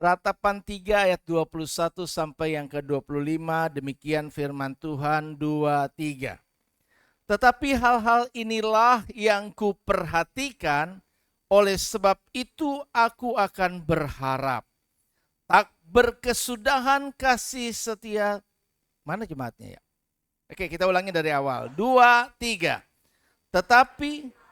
Ratapan 3 ayat 21 sampai yang ke-25, demikian firman Tuhan 2-3. Tetapi hal-hal inilah yang kuperhatikan, oleh sebab itu aku akan berharap. Tak berkesudahan kasih setia. Mana jemaatnya ya? Oke, kita ulangi dari awal. 2-3. Tetapi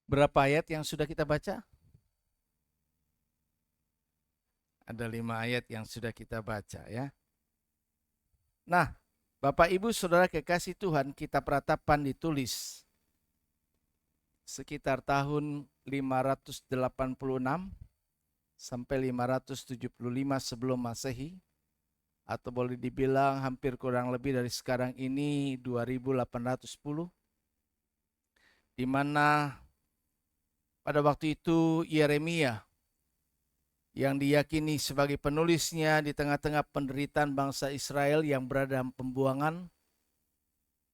berapa ayat yang sudah kita baca? Ada 5 ayat yang sudah kita baca ya. Nah, Bapak Ibu Saudara kekasih Tuhan, kitab Ratapan ditulis sekitar tahun 586 sampai 575 sebelum Masehi, atau boleh dibilang hampir kurang lebih dari sekarang ini 2810, di mana pada waktu itu Yeremia yang diyakini sebagai penulisnya di tengah-tengah penderitaan bangsa Israel yang berada dalam pembuangan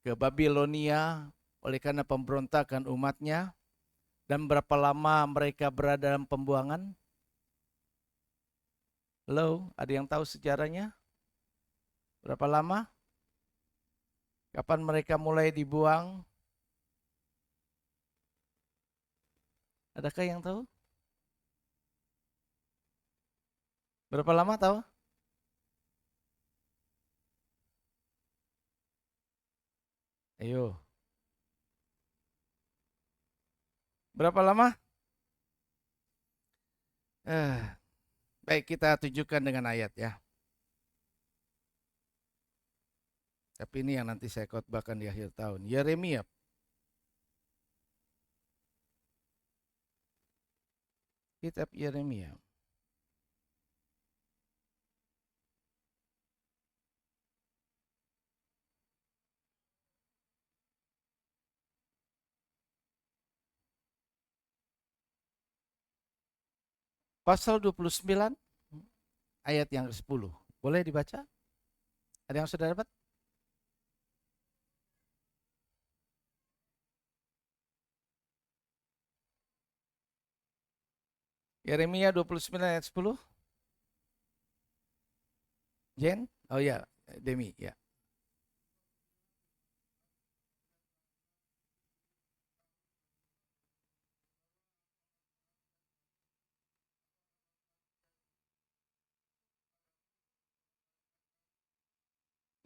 ke Babilonia oleh karena pemberontakan umatnya. Dan berapa lama mereka berada dalam pembuangan? Halo, ada yang tahu sejarahnya? Berapa lama? Kapan mereka mulai dibuang? Adakah yang tahu? Berapa lama tahu? Ayo. Berapa lama? Baik, kita tunjukkan dengan ayat ya. Tapi ini yang nanti saya khotbahkan di akhir tahun. Yeremia. Kitab Yeremia. Pasal 29 ayat yang ke-10. Boleh dibaca? Ada yang sudah dapat? Yeremia 29 ayat 10. Jen? Oh ya, Demi ya.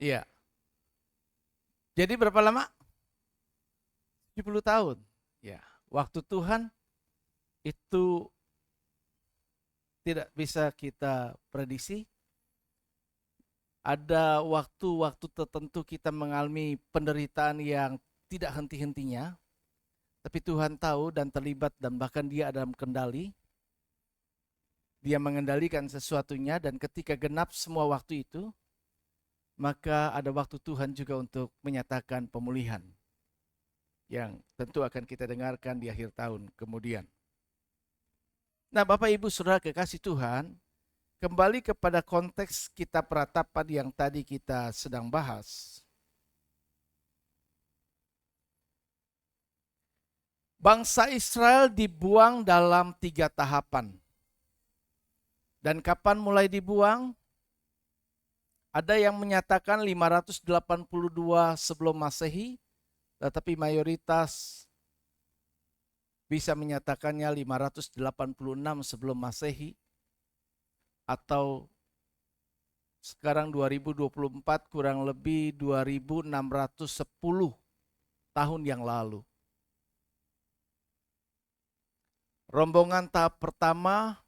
Iya. Jadi berapa lama? 70 tahun. Ya, waktu Tuhan itu tidak bisa kita prediksi. Ada waktu-waktu tertentu kita mengalami penderitaan yang tidak henti-hentinya. Tapi Tuhan tahu dan terlibat dan bahkan dia dalam kendali. Dia mengendalikan sesuatunya dan ketika genap semua waktu itu, maka ada waktu Tuhan juga untuk menyatakan pemulihan. Yang tentu akan kita dengarkan di akhir tahun kemudian. Nah, Bapak Ibu Saudara kekasih Tuhan, kembali kepada konteks kitab Ratapan yang tadi kita sedang bahas. Bangsa Israel dibuang dalam 3 tahapan. Dan kapan mulai dibuang? Ada yang menyatakan 582 sebelum Masehi, tetapi mayoritas bisa menyatakannya 586 sebelum Masehi, atau sekarang 2024 kurang lebih 2610 tahun yang lalu. Rombongan tahap pertama,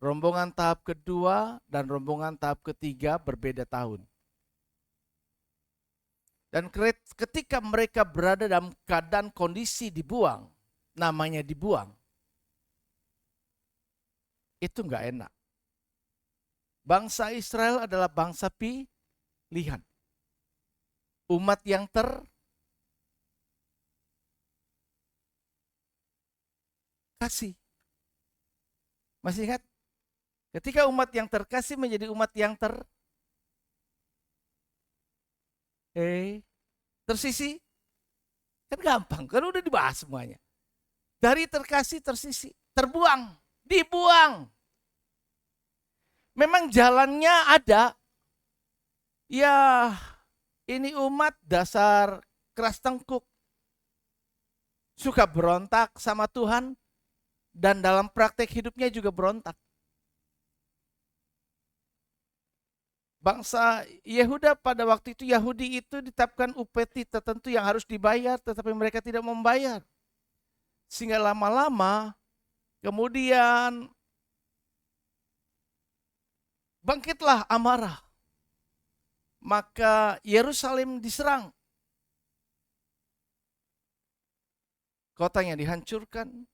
rombongan tahap kedua, dan rombongan tahap ketiga berbeda tahun. Dan ketika mereka berada dalam keadaan kondisi dibuang, namanya dibuang, itu nggak enak. Bangsa Israel adalah bangsa pilihan. Umat yang terkasih. Masih ingat? Ketika umat yang terkasih menjadi umat yang tersisi, kan gampang, kan udah dibahas semuanya. Dari terkasih tersisi, terbuang, dibuang. Memang jalannya ada. Ya, ini umat dasar keras tengkuk. Suka berontak sama Tuhan dan dalam praktek hidupnya juga berontak. Bangsa Yehuda pada waktu itu, Yahudi itu ditetapkan upeti tertentu yang harus dibayar, tetapi mereka tidak membayar. Sehingga lama-lama kemudian bangkitlah amarah. Maka Yerusalem diserang. Kotanya dihancurkan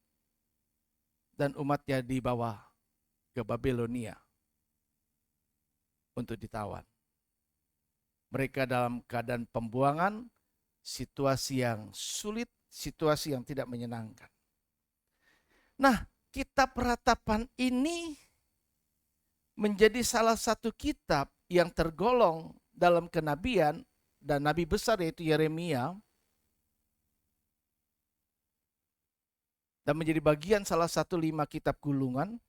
dan umatnya dibawa ke Babilonia untuk ditawan. Mereka dalam keadaan pembuangan, situasi yang sulit, situasi yang tidak menyenangkan. Nah, kitab Ratapan ini menjadi salah satu kitab yang tergolong dalam kenabian dan nabi besar yaitu Yeremia, dan menjadi bagian salah satu 5 kitab gulungan.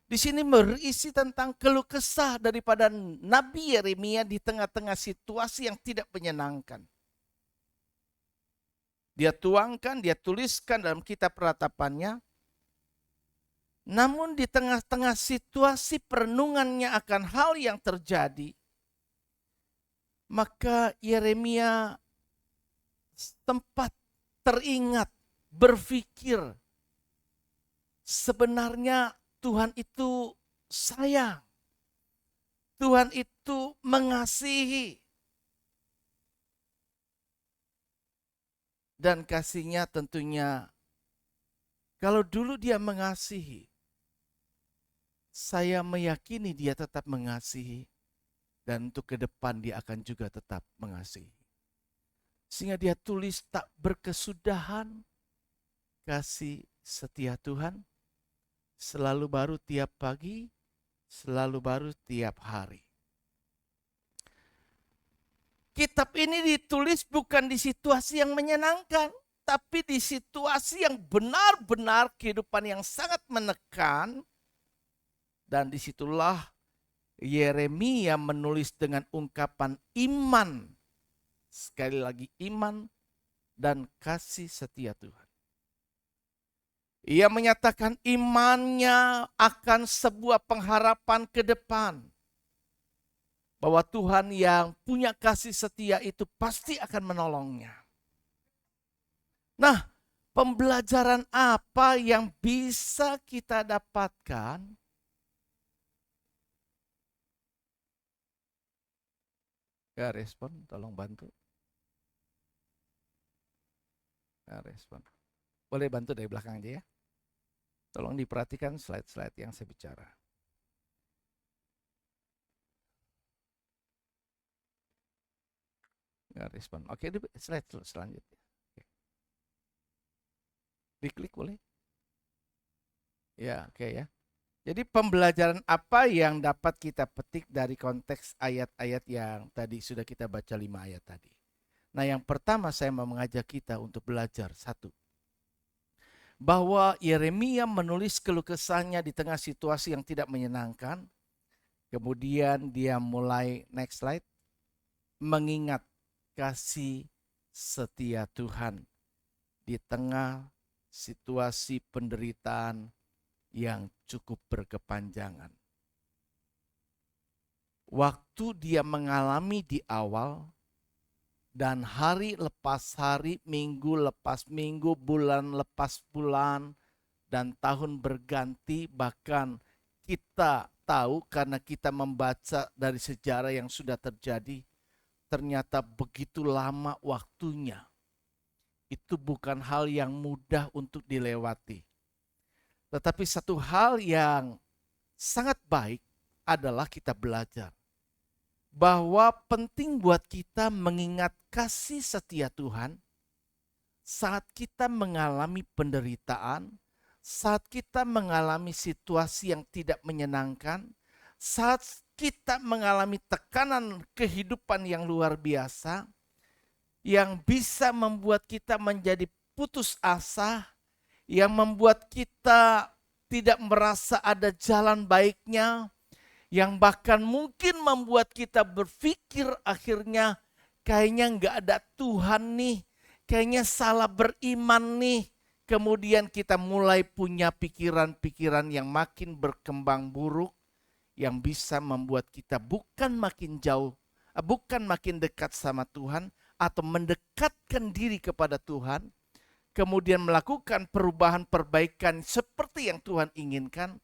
Di sini berisi tentang keluh kesah daripada Nabi Yeremia di tengah-tengah situasi yang tidak menyenangkan. Dia tuangkan, dia tuliskan dalam kitab Ratapannya. Namun di tengah-tengah situasi perenungannya akan hal yang terjadi, maka Yeremia sempat teringat, berpikir, sebenarnya Tuhan itu sayang. Tuhan itu mengasihi. Dan kasihnya tentunya, kalau dulu dia mengasihi, saya meyakini dia tetap mengasihi. Dan untuk ke depan dia akan juga tetap mengasihi. Sehingga dia tulis tak berkesudahan, kasih setia Tuhan selalu baru tiap pagi, selalu baru tiap hari. Kitab ini ditulis bukan di situasi yang menyenangkan, tapi di situasi yang benar-benar kehidupan yang sangat menekan. Dan disitulah Yeremia menulis dengan ungkapan iman. Sekali lagi iman dan kasih setia Tuhan. Ia menyatakan imannya akan sebuah pengharapan ke depan. Bahwa Tuhan yang punya kasih setia itu pasti akan menolongnya. Nah, pembelajaran apa yang bisa kita dapatkan? Ya, respon, tolong bantu. Ya, respon. Boleh bantu dari belakang aja ya. Tolong diperhatikan slide-slide yang saya bicara. Nggak respon. Oke, slide selanjutnya. Oke. Diklik boleh? Ya, oke ya. Jadi pembelajaran apa yang dapat kita petik dari konteks ayat-ayat yang tadi sudah kita baca 5 ayat tadi. Nah, yang pertama saya mau mengajak kita untuk belajar satu. Bahwa Yeremia menulis keluh kesahnya di tengah situasi yang tidak menyenangkan. Kemudian dia mulai, next slide, mengingat kasih setia Tuhan di tengah situasi penderitaan yang cukup berkepanjangan. Waktu dia mengalami di awal, dan hari lepas hari, minggu lepas minggu, bulan lepas bulan, dan tahun berganti, bahkan kita tahu karena kita membaca dari sejarah yang sudah terjadi, ternyata begitu lama waktunya. Itu bukan hal yang mudah untuk dilewati. Tetapi satu hal yang sangat baik adalah kita belajar bahwa penting buat kita mengingat kasih setia Tuhan saat kita mengalami penderitaan, saat kita mengalami situasi yang tidak menyenangkan, saat kita mengalami tekanan kehidupan yang luar biasa, yang bisa membuat kita menjadi putus asa, yang membuat kita tidak merasa ada jalan baiknya, yang bahkan mungkin membuat kita berpikir akhirnya kayaknya nggak ada Tuhan nih, kayaknya salah beriman nih. Kemudian kita mulai punya pikiran-pikiran yang makin berkembang buruk, yang bisa membuat kita bukan makin jauh, bukan makin dekat sama Tuhan, atau mendekatkan diri kepada Tuhan, kemudian melakukan perubahan perbaikan seperti yang Tuhan inginkan.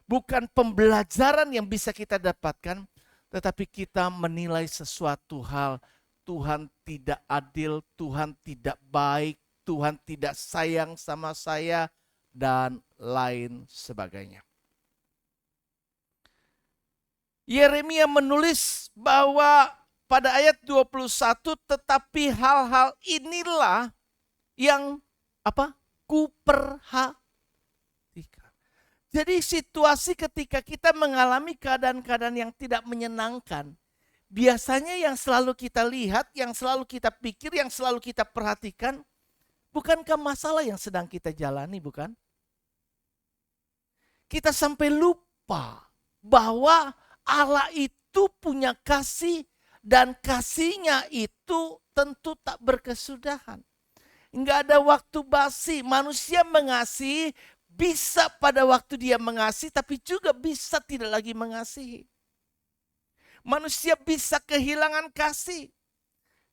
Bukan pembelajaran yang bisa kita dapatkan, tetapi kita menilai sesuatu hal, Tuhan tidak adil, Tuhan tidak baik, Tuhan tidak sayang sama saya, dan lain sebagainya. Yeremia menulis bahwa pada ayat 21, tetapi hal-hal inilah yang kuperhatikan. Jadi situasi ketika kita mengalami keadaan-keadaan yang tidak menyenangkan, biasanya yang selalu kita lihat, yang selalu kita pikir, yang selalu kita perhatikan, bukankah masalah yang sedang kita jalani, bukan? Kita sampai lupa bahwa Allah itu punya kasih dan kasihnya itu tentu tak berkesudahan. Enggak ada waktu basi. Manusia mengasihi, bisa pada waktu dia mengasihi, tapi juga bisa tidak lagi mengasihi. Manusia bisa kehilangan kasih.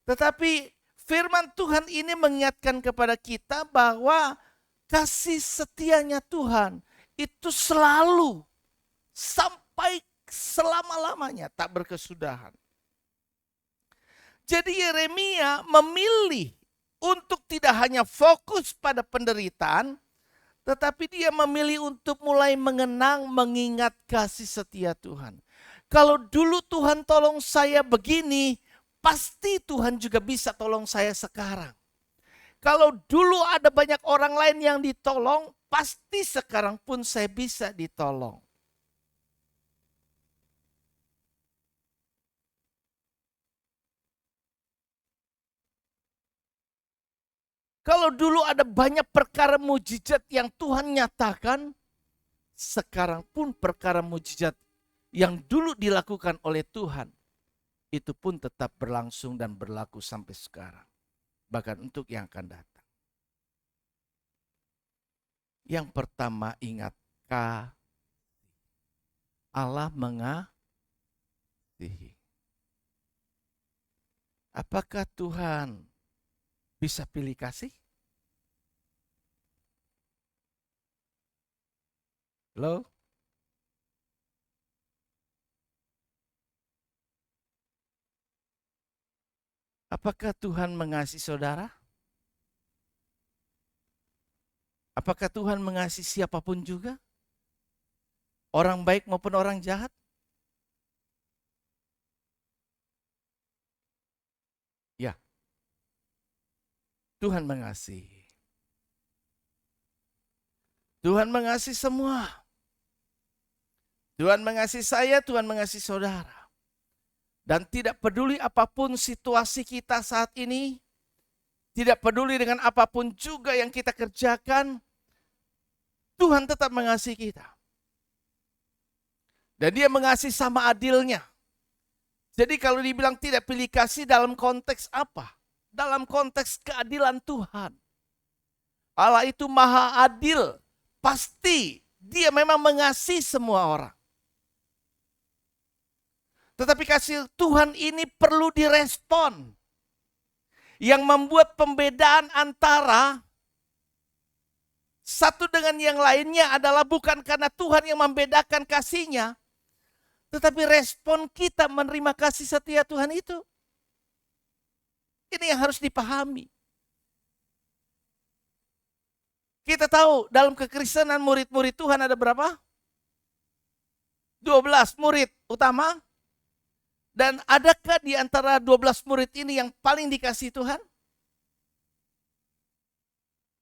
Tetapi firman Tuhan ini mengingatkan kepada kita bahwa kasih setianya Tuhan itu selalu sampai selama-lamanya, tak berkesudahan. Jadi Yeremia memilih untuk tidak hanya fokus pada penderitaan, tetapi dia memilih untuk mulai mengenang, mengingat kasih setia Tuhan. Kalau dulu Tuhan tolong saya begini, pasti Tuhan juga bisa tolong saya sekarang. Kalau dulu ada banyak orang lain yang ditolong, pasti sekarang pun saya bisa ditolong. Kalau dulu ada banyak perkara mujizat yang Tuhan nyatakan, sekarang pun perkara mujizat yang dulu dilakukan oleh Tuhan, itu pun tetap berlangsung dan berlaku sampai sekarang. Bahkan untuk yang akan datang. Yang pertama, ingat kasih. Allah mengasihi. Apakah Tuhan bisa pilih kasih? Halo? Apakah Tuhan mengasihi saudara? Apakah Tuhan mengasihi siapapun juga? Orang baik maupun orang jahat? Ya. Tuhan mengasihi. Tuhan mengasihi semua. Tuhan mengasihi saya, Tuhan mengasihi saudara. Dan tidak peduli apapun situasi kita saat ini, tidak peduli dengan apapun juga yang kita kerjakan, Tuhan tetap mengasihi kita. Dan dia mengasihi sama adilnya. Jadi kalau dibilang tidak pilih kasih dalam konteks apa? Dalam konteks keadilan Tuhan. Allah itu maha adil. Pasti dia memang mengasihi semua orang. Tetapi kasih Tuhan ini perlu direspon. Yang membuat pembedaan antara satu dengan yang lainnya adalah bukan karena Tuhan yang membedakan kasihnya, tetapi respon kita menerima kasih setia Tuhan itu. Ini yang harus dipahami. Kita tahu dalam kekristenan murid-murid Tuhan ada berapa? 12 murid utama. Dan adakah di antara 12 murid ini yang paling dikasihi Tuhan?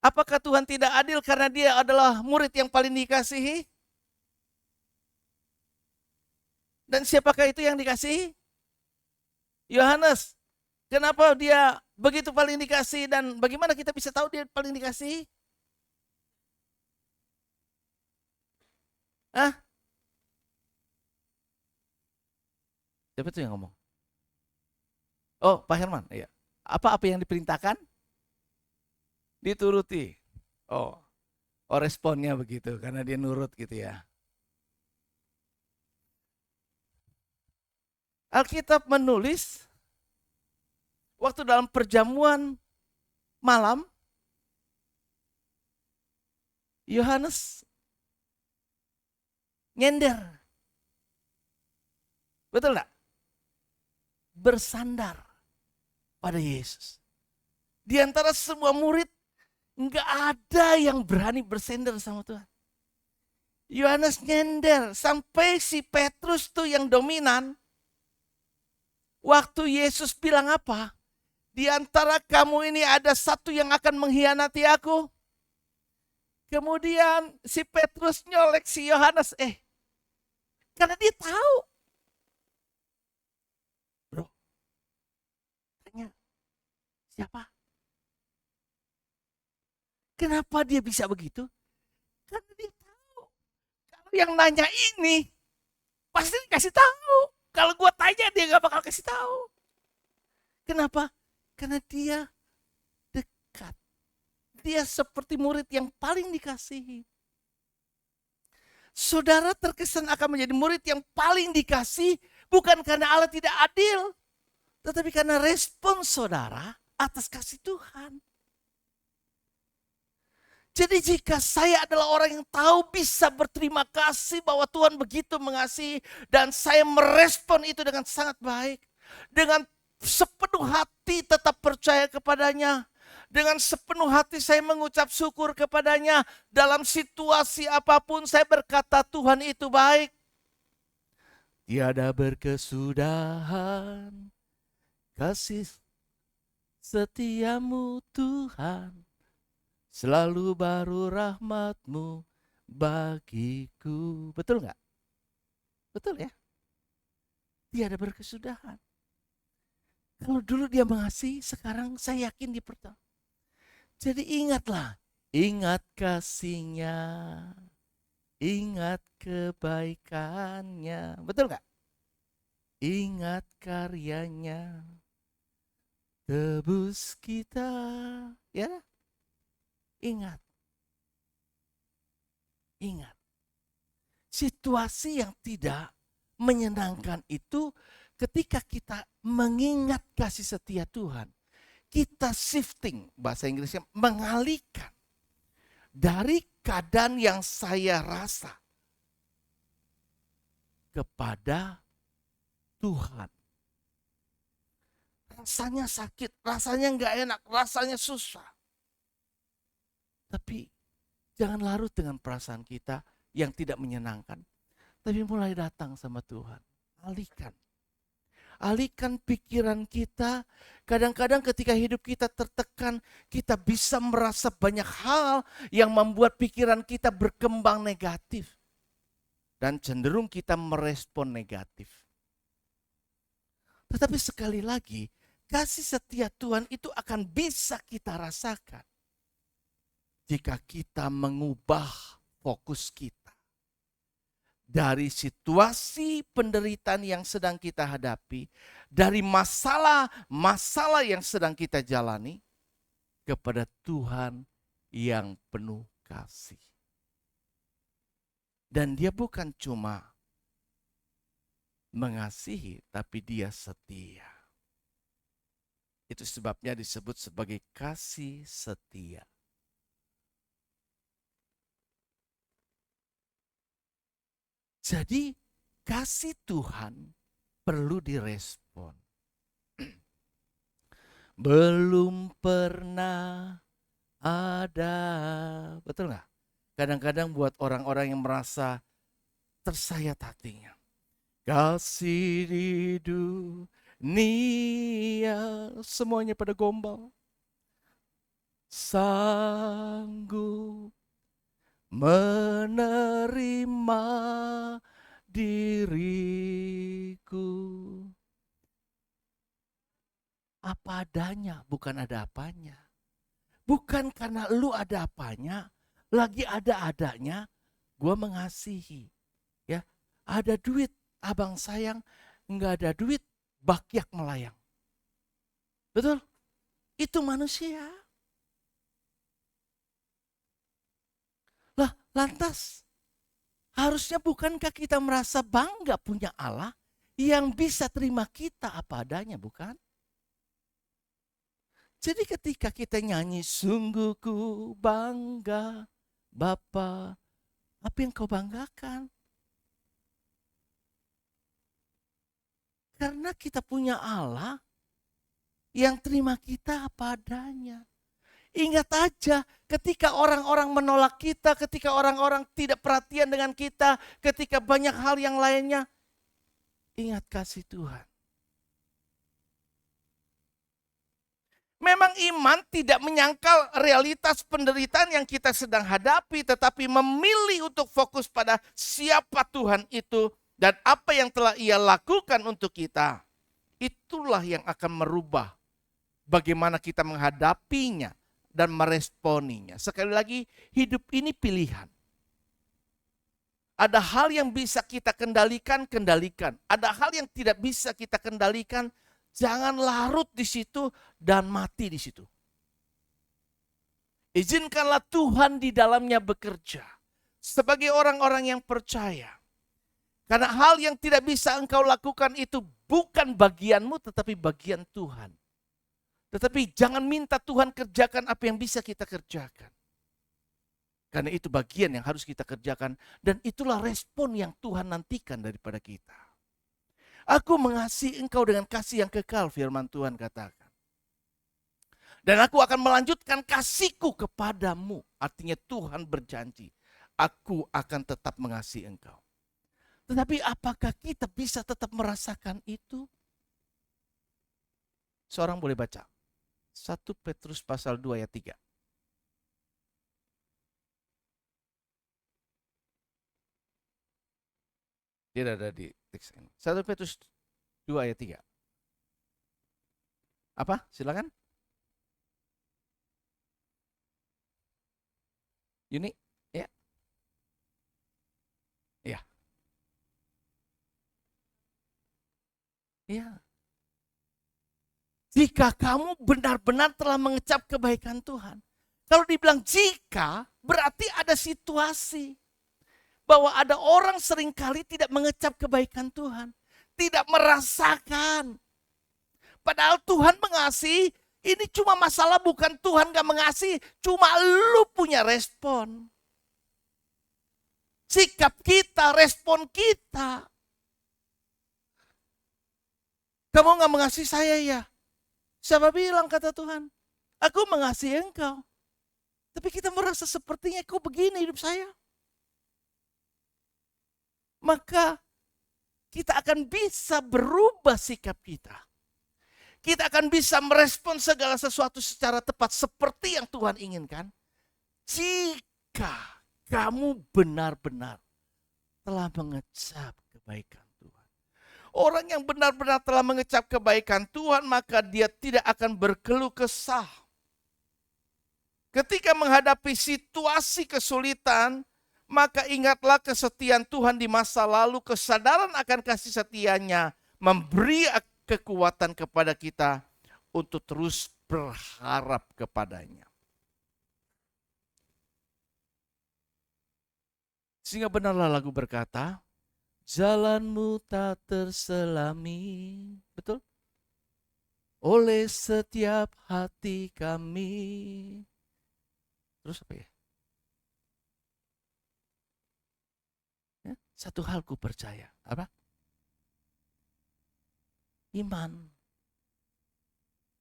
Apakah Tuhan tidak adil karena dia adalah murid yang paling dikasihi? Dan siapakah itu yang dikasihi? Yohanes. Kenapa dia begitu paling dikasihi dan bagaimana kita bisa tahu dia paling dikasihi? Hah? Siapa itu yang ngomong? Oh, Pak Herman. Iya. Apa yang diperintahkan? Dituruti. Oh, responnya begitu karena dia nurut gitu ya. Alkitab menulis waktu dalam perjamuan malam, Yohanes nyender. Betul nggak? Bersandar pada Yesus. Di antara semua murid, nggak ada yang berani bersandar sama Tuhan. Yohanes nyender, sampai si Petrus tuh yang dominan. Waktu Yesus bilang apa? Di antara kamu ini ada satu yang akan mengkhianati aku. Kemudian si Petrus nyolek si Yohanes. Karena dia tahu. Bro, tanya, siapa? Kenapa dia bisa begitu? Karena dia tahu. Kalau yang nanya ini, pasti dikasih tahu. Kalau gue tanya dia gak bakal kasih tahu. Kenapa? Karena dia dekat. Dia seperti murid yang paling dikasihi. Saudara terkesan akan menjadi murid yang paling dikasihi bukan karena Allah tidak adil, tetapi karena respon saudara atas kasih Tuhan. Jadi jika saya adalah orang yang tahu bisa berterima kasih bahwa Tuhan begitu mengasihi dan saya merespon itu dengan sangat baik, dengan sepenuh hati tetap percaya kepadanya, dengan sepenuh hati saya mengucap syukur kepadanya, dalam situasi apapun saya berkata Tuhan itu baik. Tiada berkesudahan kasih setiamu Tuhan, selalu baru rahmat-Mu bagiku. Betul nggak? Betul ya? Tiada berkesudahan. Kalau dulu dia mengasihi, sekarang saya yakin dia pertama. Jadi ingatlah, ingat kasihnya, ingat kebaikannya. Betul nggak? Ingat karyanya, tebus kita. Ya, ingat. Ingat. Situasi yang tidak menyenangkan itu ketika kita mengingat kasih setia Tuhan, kita shifting, bahasa Inggrisnya mengalihkan dari keadaan yang saya rasa kepada Tuhan. Rasanya sakit, rasanya nggak enak, rasanya susah. Tapi jangan larut dengan perasaan kita yang tidak menyenangkan. Tapi mulai datang sama Tuhan. Alihkan. Alihkan pikiran kita. Kadang-kadang ketika hidup kita tertekan, kita bisa merasa banyak hal yang membuat pikiran kita berkembang negatif. Dan cenderung kita merespon negatif. Tetapi sekali lagi, kasih setia Tuhan itu akan bisa kita rasakan jika kita mengubah fokus kita dari situasi penderitaan yang sedang kita hadapi, dari masalah yang sedang kita jalani, kepada Tuhan yang penuh kasih. Dan dia bukan cuma mengasihi, tapi dia setia. Itu sebabnya disebut sebagai kasih setia. Jadi kasih Tuhan perlu direspon. Belum pernah ada, betul nggak? Kadang-kadang buat orang-orang yang merasa tersayat hatinya. Kasih di dunia, semuanya pada gombal. Sanggup menerima diriku. Apa adanya, bukan ada apanya. Bukan karena lu ada apanya, lagi ada adanya, gue mengasihi. Ya, ada duit, abang sayang, nggak ada duit, bakyak melayang. Betul? Itu manusia. Lah, lantas harusnya bukankah kita merasa bangga punya Allah yang bisa terima kita apa adanya, bukan? Jadi ketika kita nyanyi, sungguh ku bangga, Bapa, apa yang kau banggakan? Karena kita punya Allah yang terima kita apa adanya. Ingat aja ketika orang-orang menolak kita, ketika orang-orang tidak perhatian dengan kita, ketika banyak hal yang lainnya, ingat kasih Tuhan. Memang iman tidak menyangkal realitas penderitaan yang kita sedang hadapi, tetapi memilih untuk fokus pada siapa Tuhan itu dan apa yang telah Ia lakukan untuk kita. Itulah yang akan merubah bagaimana kita menghadapinya dan meresponinya. Sekali lagi, hidup ini pilihan. Ada hal yang bisa kita kendalikan, kendalikan. Ada hal yang tidak bisa kita kendalikan, jangan larut di situ dan mati di situ. Izinkanlah Tuhan di dalamnya bekerja sebagai orang-orang yang percaya. Karena hal yang tidak bisa engkau lakukan itu bukan bagianmu tetapi bagian Tuhan. Tetapi jangan minta Tuhan kerjakan apa yang bisa kita kerjakan. Karena itu bagian yang harus kita kerjakan dan itulah respon yang Tuhan nantikan daripada kita. Aku mengasihi engkau dengan kasih yang kekal, firman Tuhan katakan. Dan aku akan melanjutkan kasihku kepadamu. Artinya Tuhan berjanji, aku akan tetap mengasihi engkau. Tetapi apakah kita bisa tetap merasakan itu? Seorang boleh baca. 1 Petrus pasal 2 ayat 3. Dia ada di teks ini. 1 Petrus 2 ayat 3. Apa? Silakan. Yuni, ya. Ya. Ya. Jika kamu benar-benar telah mengecap kebaikan Tuhan. Kalau dibilang jika, berarti ada situasi. Bahwa ada orang seringkali tidak mengecap kebaikan Tuhan. Tidak merasakan. Padahal Tuhan mengasihi, ini cuma masalah bukan Tuhan gak mengasihi. Cuma lu punya respon. Sikap kita, respon kita. Kamu gak mengasihi saya ya? Siapa bilang kata Tuhan? Aku mengasihi engkau. Tapi kita merasa sepertinya kok begini hidup saya. Maka kita akan bisa berubah sikap kita. Kita akan bisa merespon segala sesuatu secara tepat seperti yang Tuhan inginkan. Jika kamu benar-benar telah mengecap kebaikan Tuhan. Orang yang benar-benar telah mengecap kebaikan Tuhan, maka dia tidak akan berkeluh kesah. Ketika menghadapi situasi kesulitan, maka ingatlah kesetiaan Tuhan di masa lalu, kesadaran akan kasih setianya memberi kekuatan kepada kita untuk terus berharap kepadanya. Sehingga benarlah lagu berkata, jalanmu tak terselami, betul? Oleh setiap hati kami. Terus apa ya? Satu hal ku percaya, apa? Iman.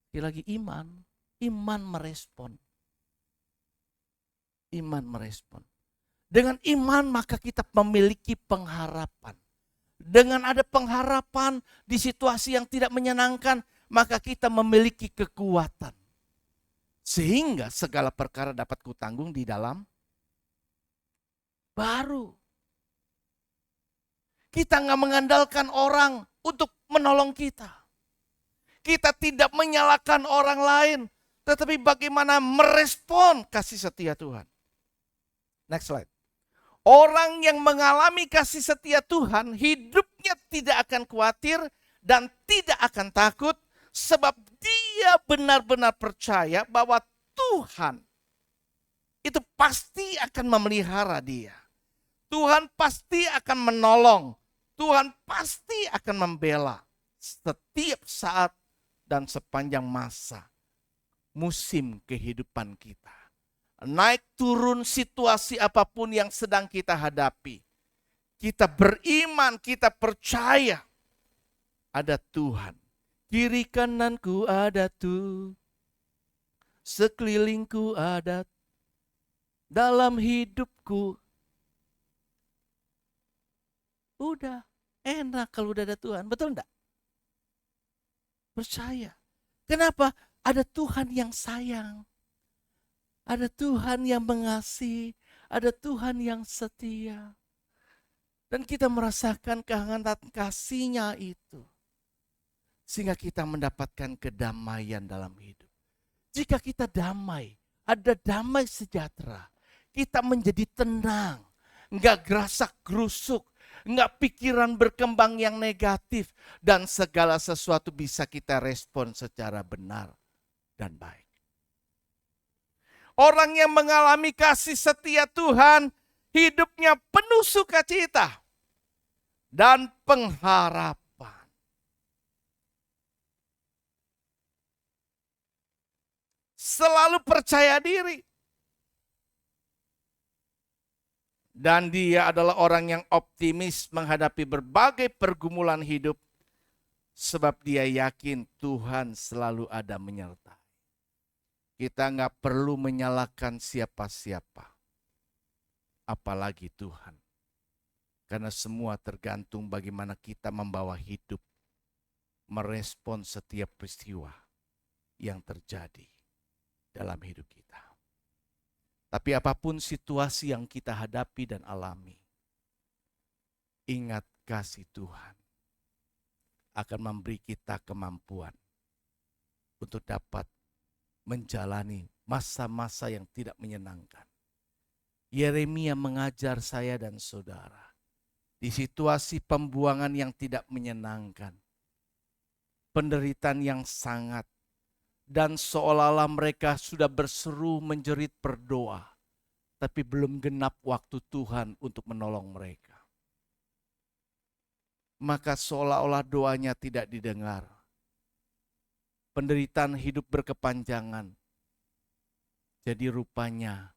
Sekali lagi iman. Iman merespon. Iman merespon. Dengan iman maka kita memiliki pengharapan. Dengan ada pengharapan di situasi yang tidak menyenangkan, maka kita memiliki kekuatan. Sehingga segala perkara dapat kutanggung di dalam baru. Kita nggak mengandalkan orang untuk menolong kita. Kita tidak menyalahkan orang lain, tetapi bagaimana merespon kasih setia Tuhan. Next slide. Orang yang mengalami kasih setia Tuhan, hidupnya tidak akan khawatir dan tidak akan takut, sebab dia benar-benar percaya bahwa Tuhan itu pasti akan memelihara dia. Tuhan pasti akan menolong. Tuhan pasti akan membela setiap saat dan sepanjang masa musim kehidupan kita. Naik turun situasi apapun yang sedang kita hadapi. Kita beriman, kita percaya ada Tuhan. Kiri kananku ada Tuhan. Sekelilingku ada dalam hidupku. Udah enak kalau udah ada Tuhan. Betul enggak? Percaya. Kenapa? Ada Tuhan yang sayang. Ada Tuhan yang mengasihi, ada Tuhan yang setia. Dan kita merasakan kehangatan kasih-Nya itu. Sehingga kita mendapatkan kedamaian dalam hidup. Jika kita damai, ada damai sejahtera. Kita menjadi tenang, enggak gerasak gerusuk, enggak pikiran berkembang yang negatif. Dan segala sesuatu bisa kita respon secara benar dan baik. Orang yang mengalami kasih setia Tuhan, hidupnya penuh sukacita dan pengharapan. Selalu percaya diri. Dan dia adalah orang yang optimis menghadapi berbagai pergumulan hidup, sebab dia yakin Tuhan selalu ada menyertai. Kita nggak perlu menyalahkan siapa-siapa, apalagi Tuhan. Karena semua tergantung bagaimana kita membawa hidup, merespon setiap peristiwa yang terjadi dalam hidup kita. Tapi apapun situasi yang kita hadapi dan alami, ingat kasih Tuhan akan memberi kita kemampuan untuk dapat menjalani masa-masa yang tidak menyenangkan. Yeremia mengajar saya dan saudara di situasi pembuangan yang tidak menyenangkan, penderitaan yang sangat, dan seolah-olah mereka sudah berseru menjerit berdoa, tapi belum genap waktu Tuhan untuk menolong mereka. Maka seolah-olah doanya tidak didengar. Penderitaan hidup berkepanjangan. Jadi rupanya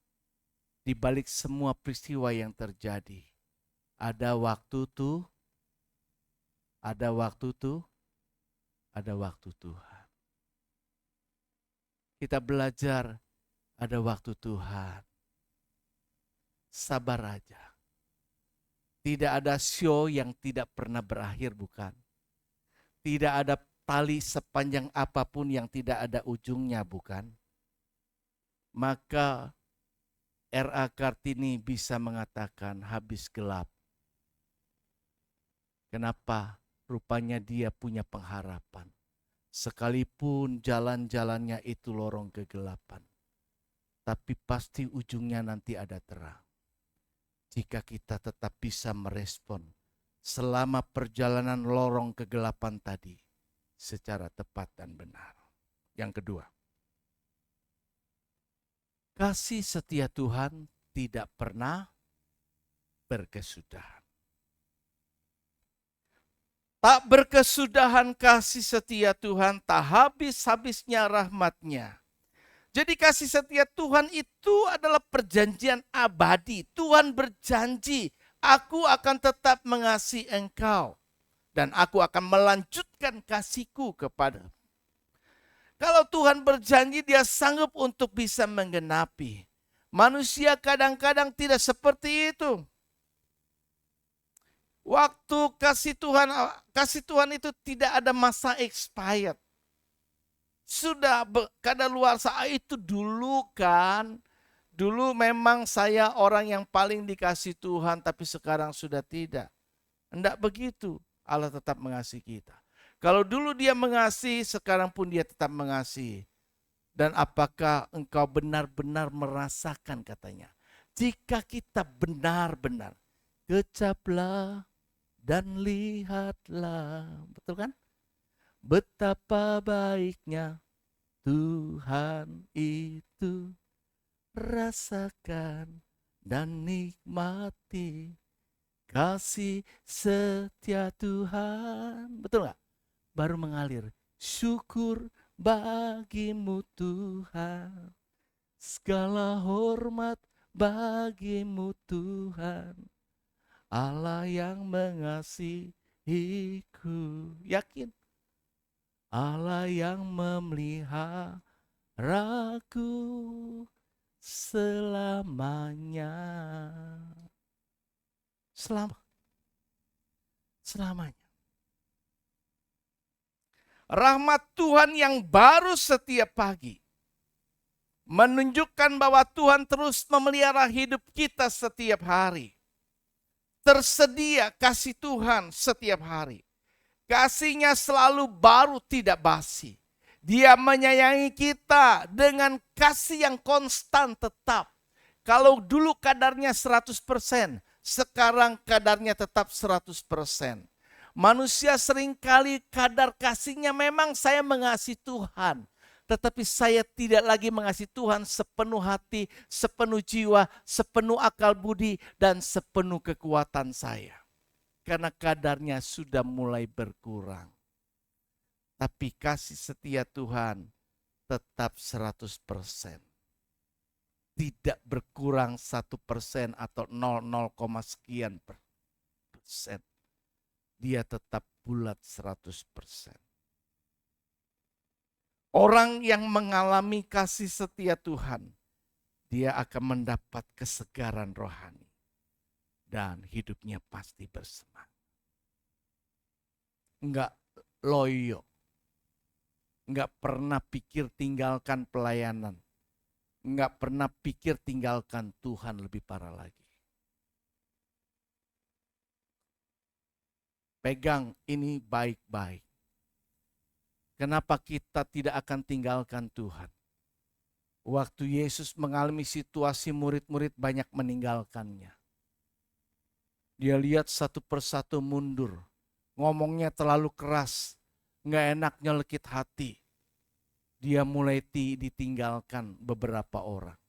di balik semua peristiwa yang terjadi, ada waktu Tuhan. Kita belajar ada waktu Tuhan. Sabar aja. Tidak ada show yang tidak pernah berakhir, bukan? Tidak ada tali sepanjang apapun yang tidak ada ujungnya, bukan? Maka R.A. Kartini bisa mengatakan habis gelap. Kenapa? Rupanya dia punya pengharapan. Sekalipun jalan-jalannya itu lorong kegelapan, tapi pasti ujungnya nanti ada terang. Jika kita tetap bisa merespon selama perjalanan lorong kegelapan tadi secara tepat dan benar. Yang kedua, kasih setia Tuhan tidak pernah berkesudahan. Tak berkesudahan kasih setia Tuhan, tak habis-habisnya rahmat-Nya. Jadi kasih setia Tuhan itu adalah perjanjian abadi. Tuhan berjanji, aku akan tetap mengasihi engkau. Dan aku akan melanjutkan kasihku kepadamu. Kalau Tuhan berjanji, dia sanggup untuk bisa menggenapi. Manusia kadang-kadang tidak seperti itu. Waktu kasih Tuhan itu tidak ada masa expired. Sudah kadaluarsa itu dulu kan. Dulu memang saya orang yang paling dikasih Tuhan, tapi sekarang sudah tidak. Enggak begitu. Allah tetap mengasihi kita. Kalau dulu dia mengasihi, sekarang pun dia tetap mengasihi. Dan apakah engkau benar-benar merasakan katanya. Jika kita benar-benar kecaplah dan lihatlah. Betul kan? Betapa baiknya Tuhan itu. Rasakan dan nikmati kasih setia Tuhan. Betul gak? Baru mengalir. Syukur bagimu Tuhan, segala hormat bagimu Tuhan, Allah yang mengasihiku. Yakin? Allah yang memeliharaku selamanya. Selamanya. Rahmat Tuhan yang baru setiap pagi menunjukkan bahwa Tuhan terus memelihara hidup kita setiap hari. Tersedia kasih Tuhan setiap hari. Kasih-Nya selalu baru, tidak basi. Dia menyayangi kita dengan kasih yang konstan tetap. Kalau dulu kadarnya 100%, sekarang kadarnya tetap 100%. Manusia seringkali kadar kasihnya memang saya mengasihi Tuhan. Tetapi saya tidak lagi mengasihi Tuhan sepenuh hati, sepenuh jiwa, sepenuh akal budi, dan sepenuh kekuatan saya. Karena kadarnya sudah mulai berkurang. Tapi kasih setia Tuhan tetap 100%. Tidak berkurang 1% atau 0, sekian persen. Dia tetap bulat 100%. Orang yang mengalami kasih setia Tuhan, dia akan mendapat kesegaran rohani. Dan hidupnya pasti bersemangat. Enggak loyo. Enggak pernah pikir tinggalkan pelayanan. Enggak pernah pikir tinggalkan Tuhan lebih parah lagi. Pegang ini baik-baik. Kenapa kita tidak akan tinggalkan Tuhan? Waktu Yesus mengalami situasi murid-murid banyak meninggalkannya. Dia lihat satu persatu mundur. Ngomongnya terlalu keras. Nggak enak nyelekit hati. Dia mulai ditinggalkan beberapa orang.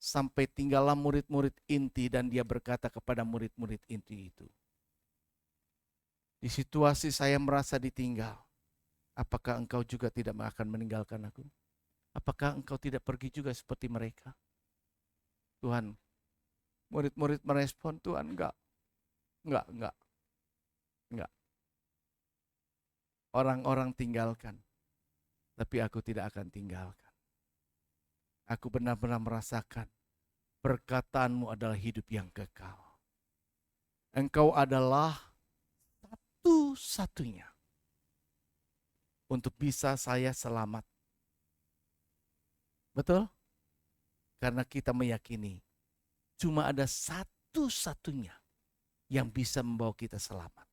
Sampai tinggallah murid-murid inti dan dia berkata kepada murid-murid inti itu. Di situasi saya merasa ditinggal. Apakah engkau juga tidak akan meninggalkan aku? Apakah engkau tidak pergi juga seperti mereka? Tuhan, murid-murid merespon, Tuhan enggak. Orang-orang tinggalkan, tapi aku tidak akan tinggalkan. Aku benar-benar merasakan perkataanmu adalah hidup yang kekal. Engkau adalah satu-satunya untuk bisa saya selamat. Betul? Karena kita meyakini cuma ada satu-satunya yang bisa membawa kita selamat.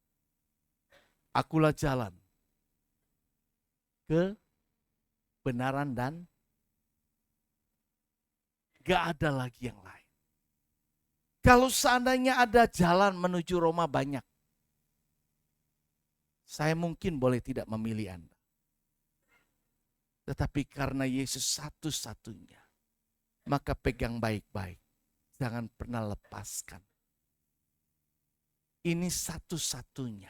Akulah jalan, kebenaran, dan gak ada lagi yang lain. Kalau seandainya ada jalan menuju Roma banyak, saya mungkin boleh tidak memilih Anda. Tetapi karena Yesus satu-satunya, maka pegang baik-baik. Jangan pernah lepaskan. Ini satu-satunya.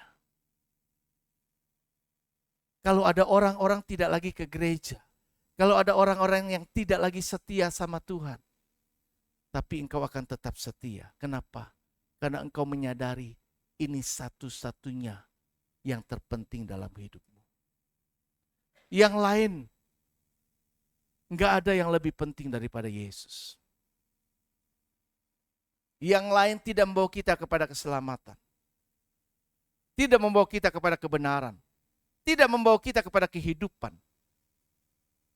Kalau ada orang-orang tidak lagi ke gereja, kalau ada orang-orang yang tidak lagi setia sama Tuhan, tapi engkau akan tetap setia. Kenapa? Karena engkau menyadari ini satu-satunya yang terpenting dalam hidupmu. Yang lain, enggak ada yang lebih penting daripada Yesus. Yang lain tidak membawa kita kepada keselamatan. Tidak membawa kita kepada kebenaran. Tidak membawa kita kepada kehidupan.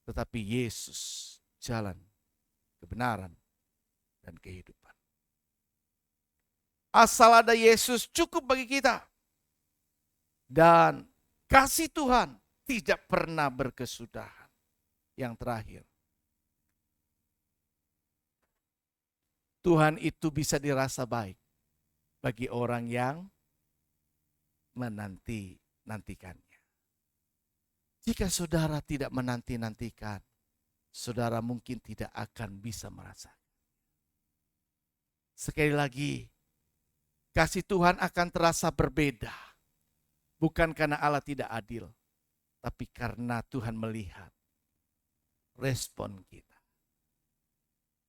Tetapi Yesus, jalan, kebenaran, dan kehidupan. Asal ada Yesus cukup bagi kita. Dan kasih Tuhan tidak pernah berkesudahan. Yang terakhir, Tuhan itu bisa dirasa baik bagi orang yang menanti-nantikannya. Jika saudara tidak menanti-nantikan, saudara mungkin tidak akan bisa merasakan. Sekali lagi, kasih Tuhan akan terasa berbeda. Bukan karena Allah tidak adil, tapi karena Tuhan melihat respon kita.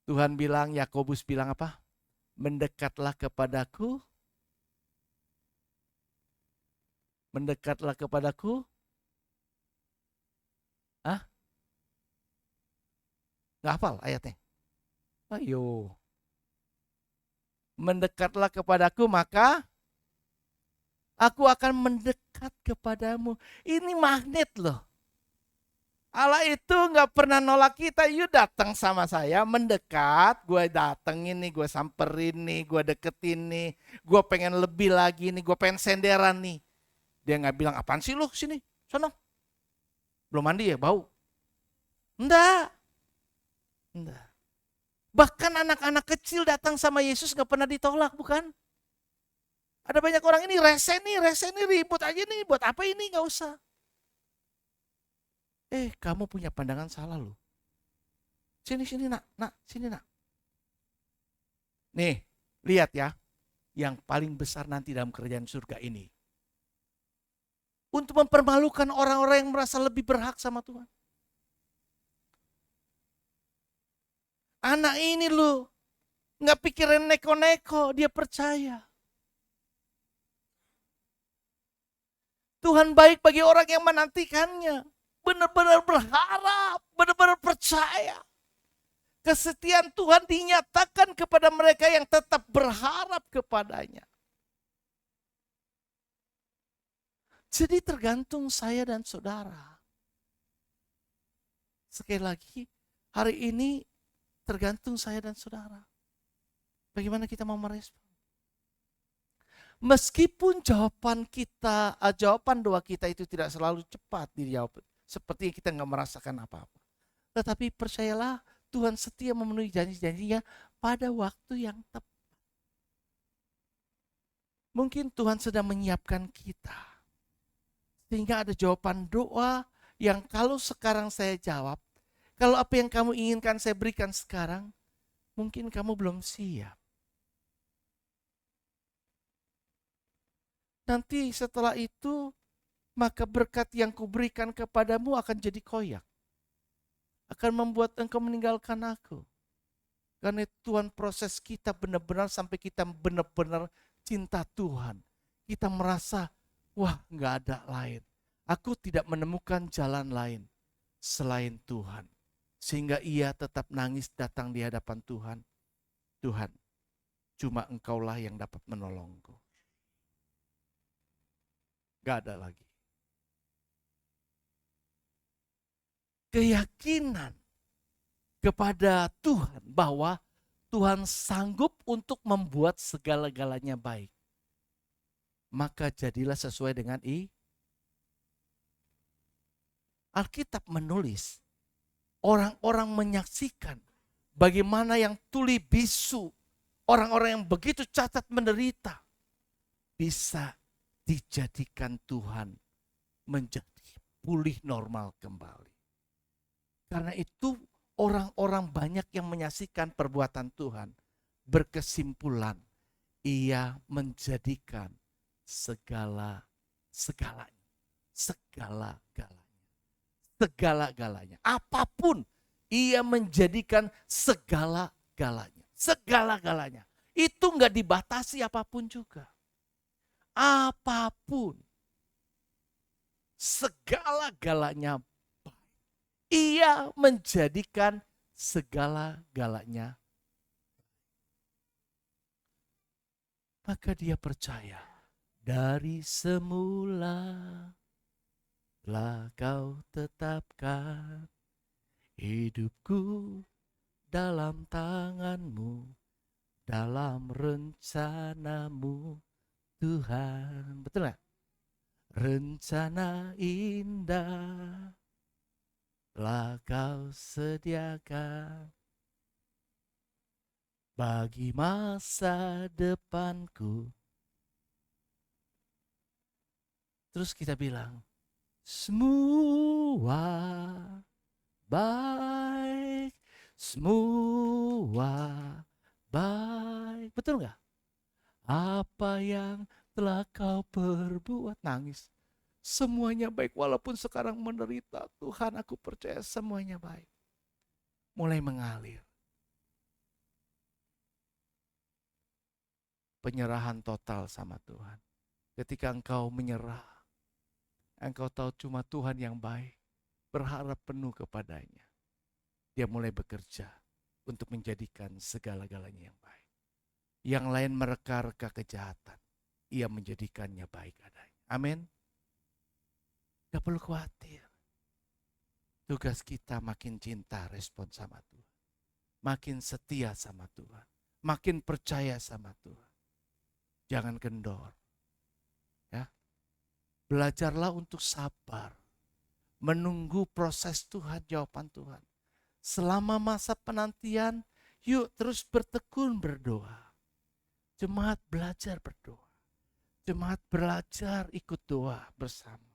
Tuhan bilang, Yakobus bilang apa? Mendekatlah kepadaku. Mendekatlah kepadaku. Nggak hafal ayatnya. Ayo. Mendekatlah kepadaku, maka aku akan mendekat kepadamu. Ini magnet loh. Allah itu nggak pernah nolak kita. Yuk datang sama saya, mendekat. Gue datengin nih, gue samperin nih, gue deketin nih. Gue pengen lebih lagi nih, gue pengen senderan nih. Dia nggak bilang, apaan sih lu sini, sono. Belum mandi ya, bau. Enggak. Bahkan anak-anak kecil datang sama Yesus nggak pernah ditolak, bukan? Ada banyak orang ini rese nih, ribut aja nih. Buat apa ini, nggak usah. Kamu punya pandangan salah loh. Sini nak, sini nak. Nih, lihat ya. Yang paling besar nanti dalam kerajaan surga ini. Untuk mempermalukan orang-orang yang merasa lebih berhak sama Tuhan. Anak ini loh, nggak pikirin neko-neko, dia percaya. Tuhan baik bagi orang yang menantikannya. Benar-benar berharap, benar-benar percaya. Kesetiaan Tuhan dinyatakan kepada mereka yang tetap berharap kepadanya. Jadi tergantung saya dan saudara. Sekali lagi, hari ini tergantung saya dan saudara. Bagaimana kita mau merespon? Meskipun jawaban doa kita itu tidak selalu cepat dijawab. Seperti kita nggak merasakan apa-apa. Tetapi percayalah, Tuhan setia memenuhi janji-janjinya pada waktu yang tepat. Mungkin Tuhan sedang menyiapkan kita. Sehingga ada jawaban doa yang kalau sekarang saya jawab, kalau apa yang kamu inginkan saya berikan sekarang, mungkin kamu belum siap. Nanti setelah itu, maka berkat yang kuberikan kepadamu akan jadi koyak. Akan membuat engkau meninggalkan aku. Karena Tuhan proses kita benar-benar sampai kita benar-benar cinta Tuhan. Kita merasa, wah nggak ada lain. Aku tidak menemukan jalan lain selain Tuhan. Sehingga ia tetap nangis datang di hadapan Tuhan. Tuhan, cuma engkaulah yang dapat menolongku. Gak ada lagi. Keyakinan kepada Tuhan bahwa Tuhan sanggup untuk membuat segala-galanya baik. Maka jadilah sesuai dengan Alkitab menulis, orang-orang menyaksikan bagaimana yang tuli bisu, orang-orang yang begitu cacat menderita, bisa dijadikan Tuhan menjadi pulih normal kembali. Karena itu orang-orang banyak yang menyaksikan perbuatan Tuhan berkesimpulan ia menjadikan segala-galanya. Apapun ia menjadikan segala-galanya. Itu enggak dibatasi apapun juga. Apapun. Segala-galanya. Ia menjadikan segala-galanya. Maka dia percaya dari semula telah kau tetapkan hidupku dalam tanganmu, dalam rencanamu Tuhan. Betul gak? Rencana indah telah kau sediakan bagi masa depanku. Terus kita bilang, semua baik, semua baik. Betul gak? Apa yang telah kau perbuat, nangis. Semuanya baik walaupun sekarang menderita. Tuhan, aku percaya semuanya baik. Mulai mengalir. Penyerahan total sama Tuhan. Ketika engkau menyerah, engkau tahu cuma Tuhan yang baik. Berharap penuh kepadanya. Dia mulai bekerja untuk menjadikan segala-galanya yang baik. Yang lain mereka-reka kejahatan. Ia menjadikannya baik adanya. Amin. Gak perlu khawatir. Tugas kita makin cinta respon sama Tuhan. Makin setia sama Tuhan. Makin percaya sama Tuhan. Jangan kendor. Ya. Belajarlah untuk sabar. Menunggu proses Tuhan, jawaban Tuhan. Selama masa penantian, yuk terus bertekun berdoa. Jemaat belajar berdoa. Jemaat belajar ikut doa bersama.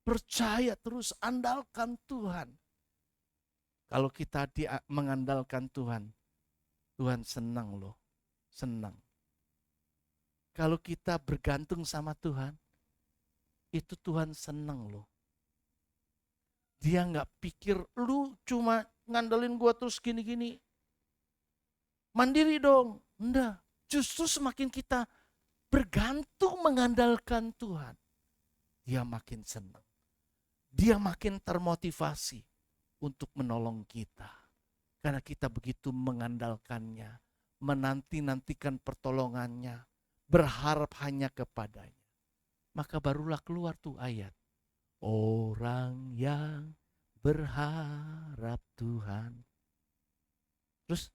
Percaya terus, andalkan Tuhan. Kalau kita mengandalkan Tuhan, Tuhan senang loh, senang. Kalau kita bergantung sama Tuhan, itu Tuhan senang loh. Dia gak pikir lu cuma ngandelin gua terus gini-gini. Mandiri dong. Enggak, justru semakin kita bergantung mengandalkan Tuhan, dia makin senang. Dia makin termotivasi untuk menolong kita. Karena kita begitu mengandalkannya, menanti-nantikan pertolongannya, berharap hanya kepadanya. Maka barulah keluar tuh ayat. Orang yang berharap Tuhan. Terus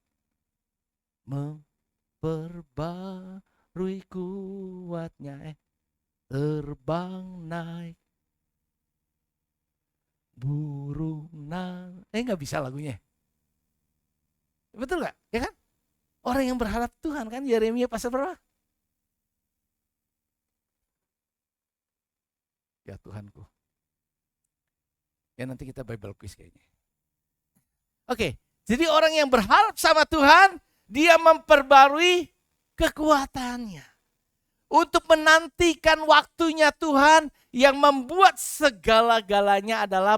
memperbarui kuatnya. Terbang naik. Burung gak bisa lagunya. Betul gak? Ya kan? Orang yang berharap Tuhan kan, Yeremia pasal berapa? Ya Tuhanku. Ya nanti kita Bible quiz kayaknya. Oke, jadi orang yang berharap sama Tuhan, dia memperbarui kekuatannya. Untuk menantikan waktunya Tuhan yang membuat segala-galanya adalah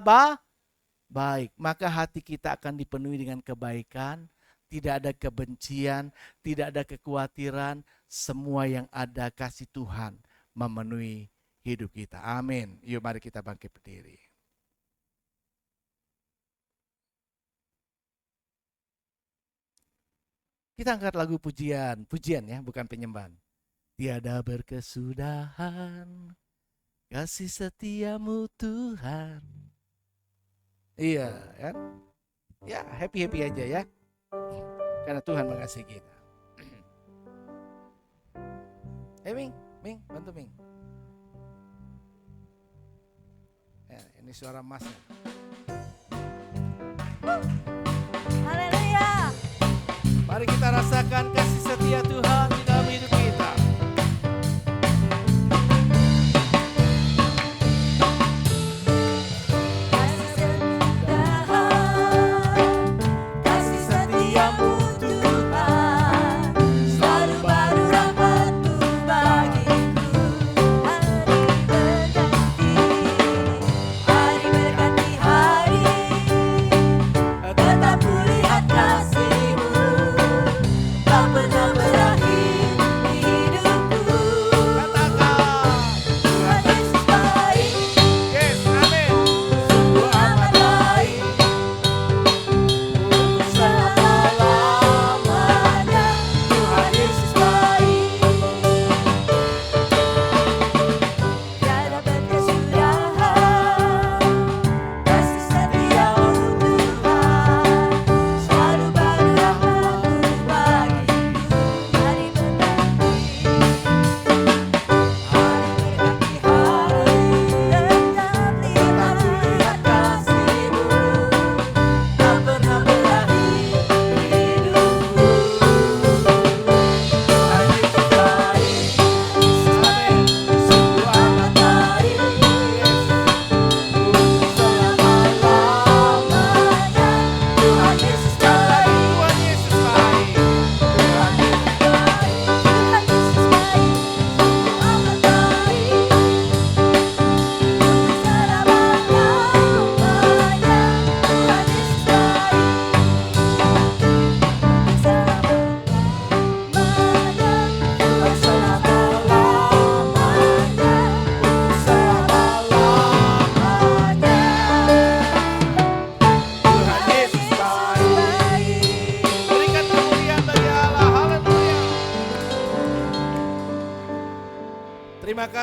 baik. Maka hati kita akan dipenuhi dengan kebaikan, tidak ada kebencian, tidak ada kekhawatiran. Semua yang ada kasih Tuhan memenuhi hidup kita. Amin. Yuk mari kita bangkit berdiri. Kita angkat lagu pujian ya, bukan penyembahan. Tiada berkesudahan kasih setiamu Tuhan. Iya kan? Ya happy aja ya. Karena Tuhan mengasihi kita. Ming, bantu Ming. Ya, ini suara Mas. Haleluya. Mari kita rasakan kasih setia Tuhan di dalam hidup kita. Tetap kulihat kasih-Mu tak pernah berakhir.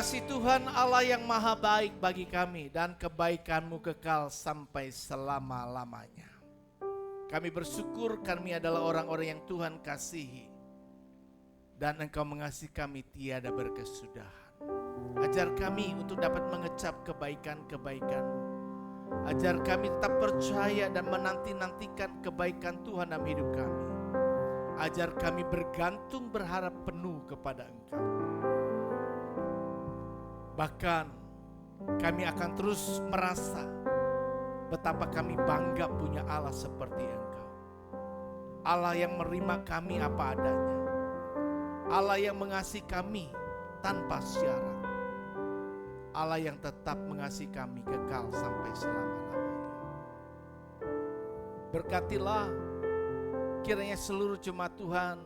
kasih Tuhan Allah yang maha baik bagi kami dan kebaikan-Mu kekal sampai selama-lamanya. Kami bersyukur kami adalah orang-orang yang Tuhan kasihi dan Engkau mengasihi kami tiada berkesudahan. Ajar kami untuk dapat mengecap kebaikan-kebaikan-Mu. Ajar kami tetap percaya dan menanti-nantikan kebaikan Tuhan dalam hidup kami. Ajar kami bergantung berharap penuh kepada Engkau. Bahkan kami akan terus merasa betapa kami bangga punya Allah seperti Engkau. Allah yang menerima kami apa adanya. Allah yang mengasihi kami tanpa syarat. Allah yang tetap mengasihi kami kekal sampai selama-lamanya. Berkatilah kiranya seluruh jemaat Tuhan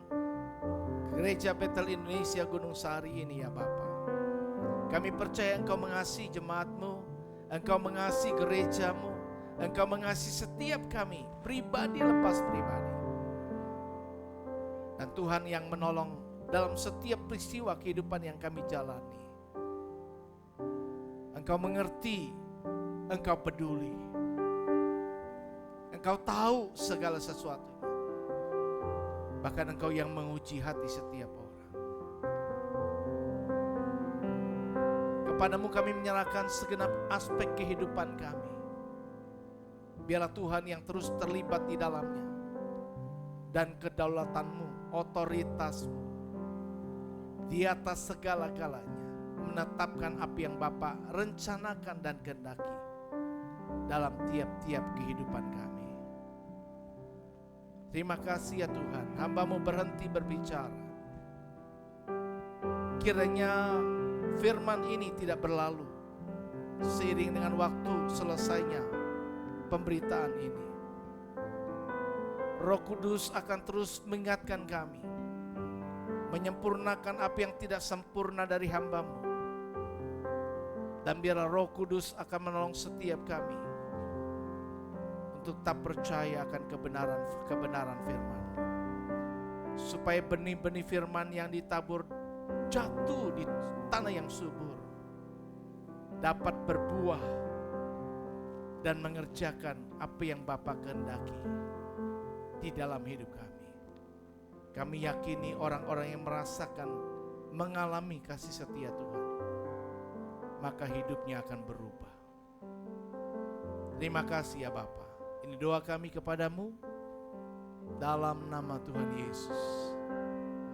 Gereja Betel Indonesia Gunung Sahari ini ya Bapa. Kami percaya Engkau mengasihi jemaat-Mu, Engkau mengasihi gereja-Mu, Engkau mengasihi setiap kami, pribadi lepas pribadi. Dan Tuhan yang menolong dalam setiap peristiwa kehidupan yang kami jalani. Engkau mengerti, Engkau peduli. Engkau tahu segala sesuatunya. Bahkan Engkau yang menguji hati setiap orang. Kepadamu kami menyerahkan segenap aspek kehidupan kami. Biarlah Tuhan yang terus terlibat di dalamnya. Dan kedaulatan-Mu, otoritas-Mu di atas segala-galanya menetapkan apa yang Bapa rencanakan dan kehendaki dalam tiap-tiap kehidupan kami. Terima kasih ya Tuhan, hamba-Mu berhenti berbicara. Kiranya firman ini tidak berlalu seiring dengan waktu selesainya pemberitaan ini. Roh Kudus akan terus mengingatkan kami, menyempurnakan apa yang tidak sempurna dari hamba-Mu. Dan biarlah Roh Kudus akan menolong setiap kami untuk tetap percaya akan kebenaran firman. Supaya benih-benih firman yang ditabur jatuh di tanah yang subur, dapat berbuah dan mengerjakan apa yang Bapa kehendaki di dalam hidup kami. Kami yakini orang-orang yang merasakan, mengalami kasih setia Tuhan, maka hidupnya akan berubah. Terima kasih ya Bapa. Ini doa kami kepadamu dalam nama Tuhan Yesus.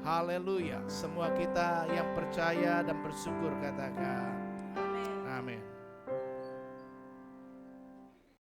Haleluya. Semua kita yang percaya dan bersyukur katakan amin. Amin.